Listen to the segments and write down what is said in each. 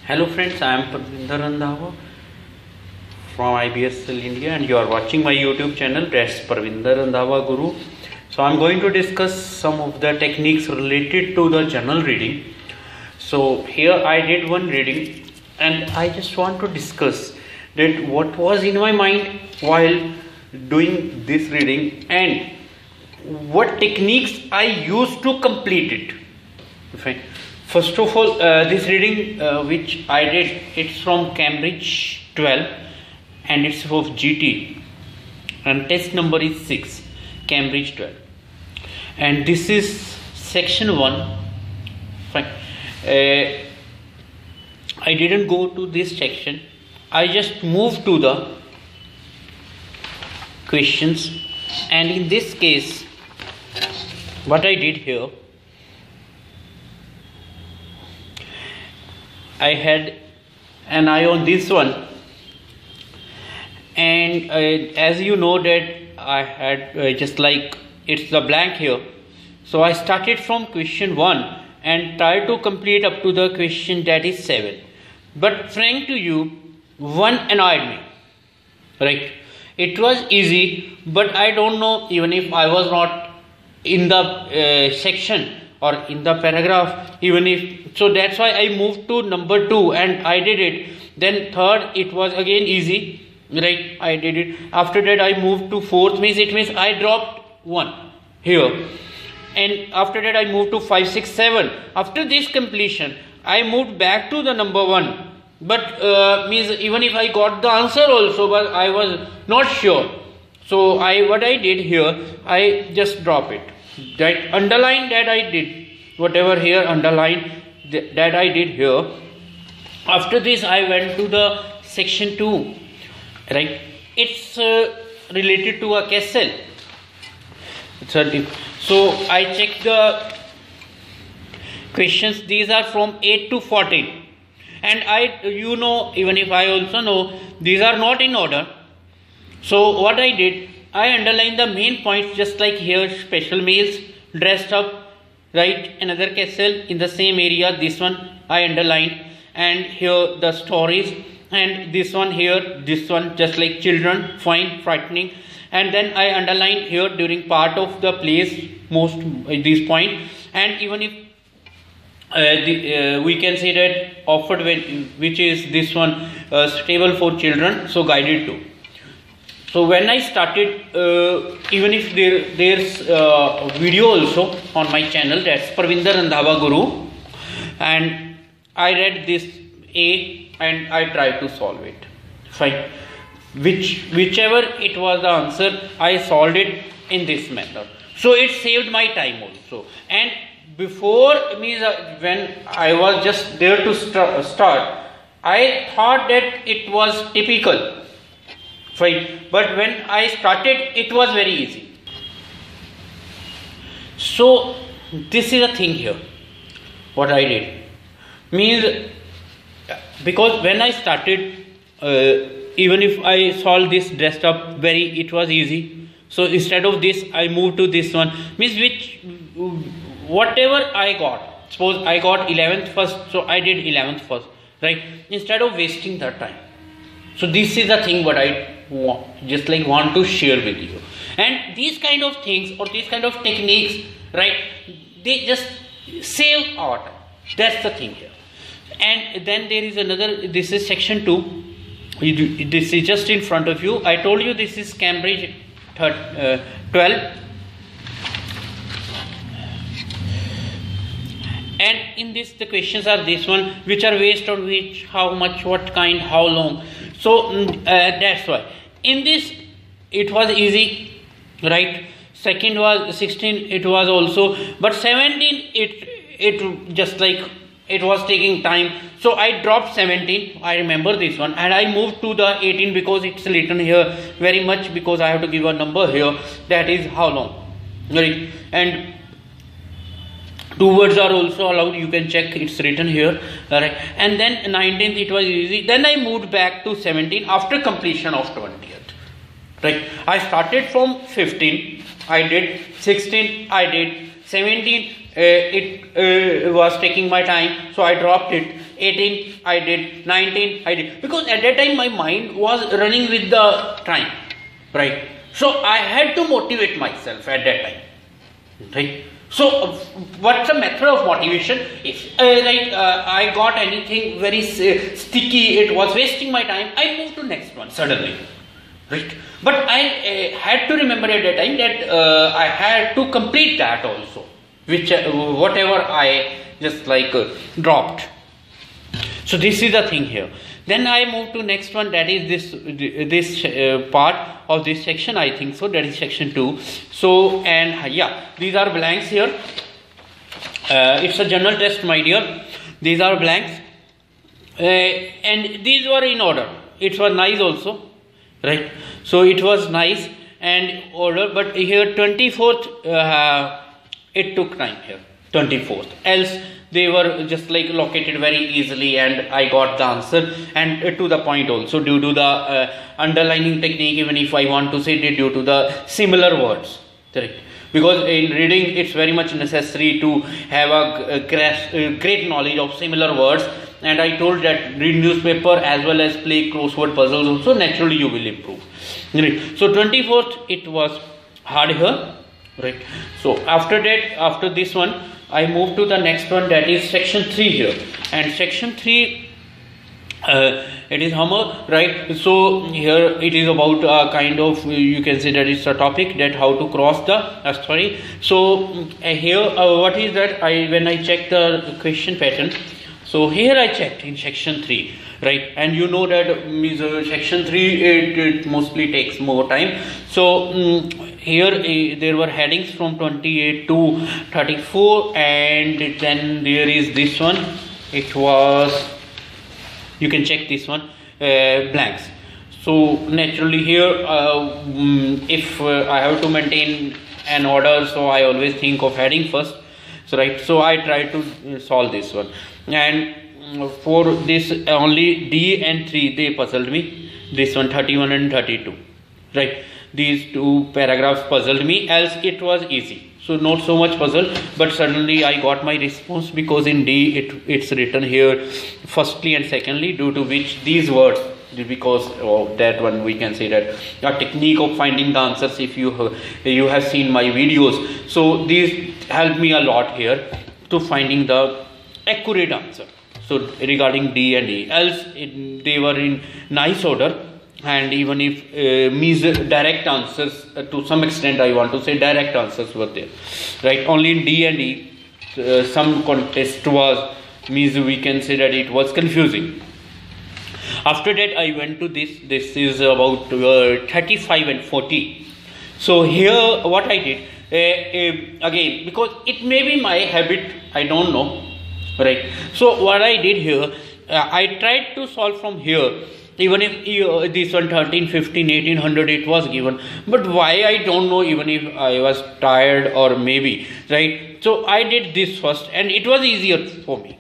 Hello friends, I am Parvinder Randhawa from Ibsl India and you are watching my YouTube channel, that's Parvinder Randhawa Guru. So I am going to discuss some of the techniques related to the journal reading. So here I did one reading and I just want to discuss that what was in my mind while doing this reading and what techniques I used to complete it. Fine. First of all, this reading which I did, it's from Cambridge 12 and it's of GT and test number is 6, Cambridge 12, and this is section 1. Fine. I didn't go to this section, I just moved to the questions, and in this case what I did here, I had an eye on this one, and as you know that I had just like it's the blank here, so I started from question 1 and tried to complete up to the question that is 7. But frank to you, one annoyed me, right? It was easy, but I don't know, even if I was not in the section or in the paragraph, even if, so that's why I moved to number 2 and I did it. Then third, it was again easy, right? I did it. After that I moved to 4th, means it means I dropped 1 here, and after that I moved to 5, 6, 7. After this completion I moved back to the number 1, but means even if I got the answer also, but I was not sure. So what I did here, I just drop it. That underline that I did, whatever here underline that I did here. After this I went to the section 2, right? It's related to a castle. So I checked the questions. These are from 8 to 14, and you know, even if I also know, these are not in order. So what I did, I underlined the main points, just like here, special meals, dressed up, right? Another castle in the same area, this one I underlined, and here the stories, and this one here, this one just like children, fine, frightening, and then I underlined here during part of the place most this point, and even if we can say that offered when, which is this one, stable for children, so guided to. So when I started, even if there's a video also on my channel, that's Parvinder Randhawa Guru, and I read this A and I tried to solve it. Fine. Whichever it was the answer, I solved it in this method. So it saved my time also. And before means when I was just there to start, I thought that it was typical. Fine. But when I started, it was very easy. So this is a thing here, what I did, means because when I started, even if I solved this dressed up, it was easy. So instead of this I moved to this one, means whatever I got, suppose I got 11th first, so I did 11th first, right? Instead of wasting that time. So this is the thing what I want to share with you. And these kind of things or these kind of techniques, right, they just save our time. That's the thing here. And then there is another, this is section 2. This is just in front of you. I told you this is Cambridge 12. And in this the questions are this one, which are based on which, how much, what kind, how long. So that's why in this it was easy, right? Second was 16, it was also, but 17 it just like it was taking time, so I dropped 17. I remember this one, and I moved to the 18 because it's written here very much, because I have to give a number here, that is how long, right? And 2 words are also allowed, you can check, it's written here, right? And then 19th it was easy. Then I moved back to 17 after completion of 20th, right? I started from 15, I did 16, I did 17, it was taking my time, so I dropped it. 18 I did, 19 I did, because at that time my mind was running with the time, right? So I had to motivate myself at that time, right? So what's the method of motivation? If I got anything very sticky, it was wasting my time, I moved to next one suddenly, right? But I had to remember at that time that I had to complete that also, which whatever I just dropped. So this is the thing here. Then I move to next one, that is this part of this section, I think so, that is section 2. So, and yeah, these are blanks here. It's a general test, my dear. These are blanks, and these were in order. It was nice also, right? So it was nice and order, but here 24th, it took time here, 24th. Else they were just located very easily, and I got the answer, and to the point also, due to the underlining technique, even if I want to say it, due to the similar words, correct? Because in reading it's very much necessary to have a great knowledge of similar words, and I told that read newspaper as well as play crossword puzzles also, naturally you will improve, right? So 24th, it was hard here, right? So after that, after this one, I move to the next one, that is section 3 here, and section 3, it is hammer, right? So here it is about kind of, you can say that it's a topic that how to cross the sorry. So here what is that, when I check the question pattern, so here I checked in section 3, right? And you know that section 3 it mostly takes more time. So here there were headings from 28 to 34, and then there is this one, it was, you can check this one, blanks. So naturally here if I have to maintain an order, so I always think of heading first, so right, so I try to solve this one, and for this only D and 3 they puzzled me, this one 31 and 32, right? These two paragraphs puzzled me, else it was easy. So not so much puzzle, but suddenly I got my response, because in D it's written here firstly and secondly, due to which these words, because of that one we can say that a technique of finding the answers, if you have seen my videos, so these helped me a lot here to finding the accurate answer. So regarding D and E, else they were in nice order. And even if means direct answers, to some extent I want to say direct answers were there, right? Only in D and E some contest was, means we can say that it was confusing. After that I went to this is about 35 and 40. So here what I did, again, because it may be my habit, I don't know, right? So what I did here, I tried to solve from here. Even if this one 13, 15, 1800 it was given, but why I don't know, even if I was tired or maybe, right? So I did this first, and it was easier for me.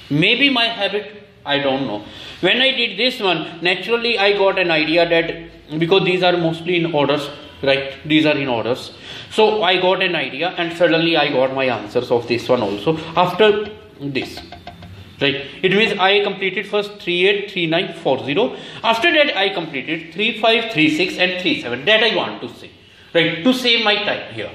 Maybe my habit, I don't know. When I did this one, naturally I got an idea that, because these are mostly in orders, right? These are in orders. So I got an idea, and suddenly I got my answers of this one also after this. Right, it means I completed first 38, 39, 40. After that I completed 35, 36 and 37. That I want to say, right, to save my time here,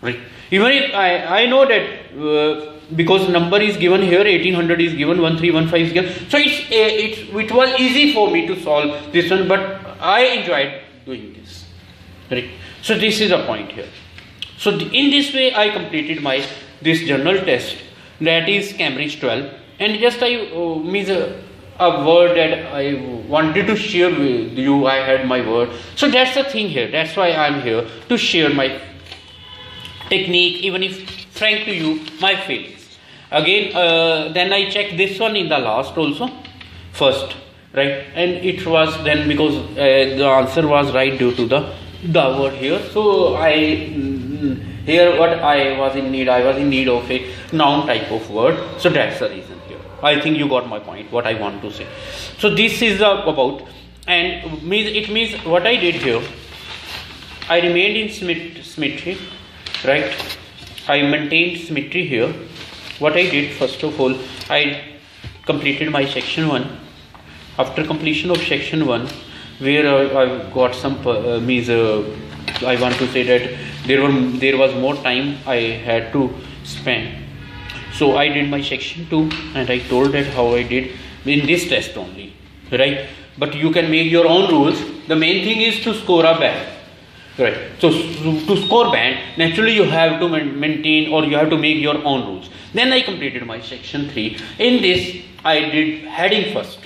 right? Even if I know that because number is given here, 1800 is given, 1315 is given, so it was easy for me to solve this one, but I enjoyed doing this, right? So this is a point here. So in this way I completed this general test, that is Cambridge 12, and just I means a word that I wanted to share with you. I had my word, so that's the thing here. That's why I'm here to share my technique, even if frank to you my feelings. Again, then I checked this one in the last also, first, right, and it was then, because the answer was right due to the word here. So here what I was in need of a noun type of word. So that's the reason here. I think you got my point, what I want to say. So this is about, and it means what I did here, I remained in symmetry, right? I maintained symmetry here. What I did, first of all, I completed my section 1. After completion of section 1, where I got some I want to say that there was more time I had to spend. So I did my section 2 and I told that how I did in this test only, right? But you can make your own rules. The main thing is to score a band, right? So to score band, naturally you have to maintain, or you have to make your own rules. Then I completed my section 3. In this I did heading first,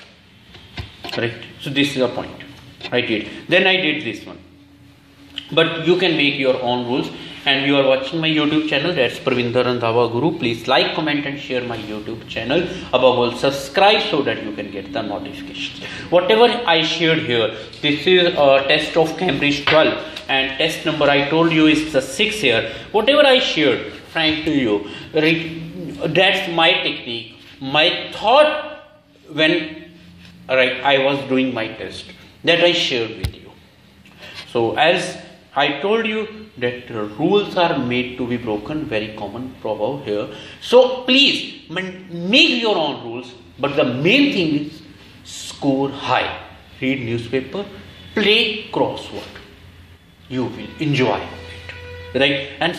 right? So this is a point I did. Then I did this one. But you can make your own rules. And you are watching my YouTube channel, that's Parvinder Randhawa Guru. Please like, comment and share my YouTube channel. Above all, subscribe so that you can get the notifications. Whatever I shared here, this is a test of Cambridge 12 and test number I told you is the 6th here. Whatever I shared, frank to you, that's my technique, my thought when I was doing my test, that I shared with you. So as I told you that rules are made to be broken, very common proverb here. So please make your own rules, but the main thing is score high. Read newspaper, play crossword. You will enjoy it, right? And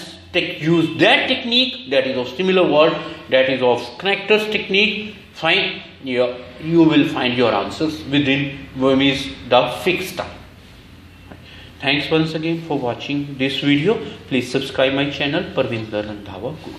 use that technique, that is of similar word, that is of connectors technique. Fine, you will find your answers within the fixed time. Thanks once again for watching this video. Please subscribe my channel, Parvinder Randhawa Guru.